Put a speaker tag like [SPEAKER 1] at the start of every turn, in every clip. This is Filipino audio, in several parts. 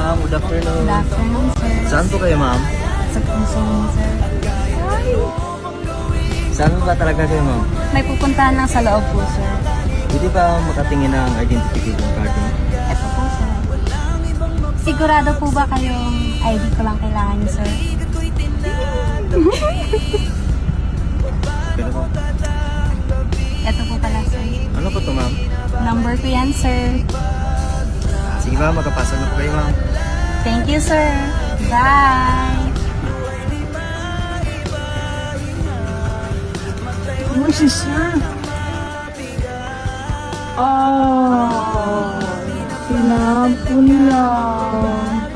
[SPEAKER 1] ma'am. Good afternoon.
[SPEAKER 2] Good afternoon, sir.
[SPEAKER 1] Saan po kayo, ma'am?
[SPEAKER 2] Sa Quezon, sir.
[SPEAKER 1] Saan ba talaga kayo, ma'am?
[SPEAKER 2] May pupuntahan lang sa loob po, sir.
[SPEAKER 1] Pwede ba makatingin ng identification card niyo?
[SPEAKER 2] Ito po, sir. Sigurado po ba kayong ID ko lang kailangan niyo, sir?
[SPEAKER 1] Pero po.
[SPEAKER 2] Ito po pala, sir.
[SPEAKER 1] Ano po to, ma'am?
[SPEAKER 2] Number ko yan, sir.
[SPEAKER 1] Sige, ma'am. Magkapasa na po kayo, ma'am.
[SPEAKER 2] Thank you, sir. Bye!
[SPEAKER 3] Ano si sir? Pinapon lang.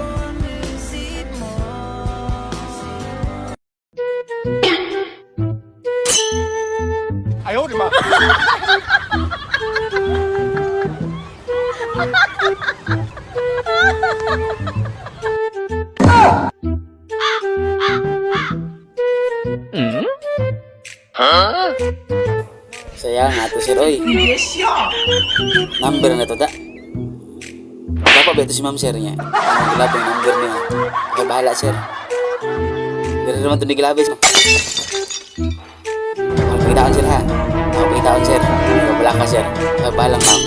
[SPEAKER 4] Saya nga to sir, oy. Number na to da. Dapat ba ito si ma'am sir niya? Gilab yung number niya. Okay, bahala sir. Dari naman ito ni Gilabis. Ako pagitaan sir ha. Ako pagitaan sir. Wala ka sir. Okay, bahalang ma'am.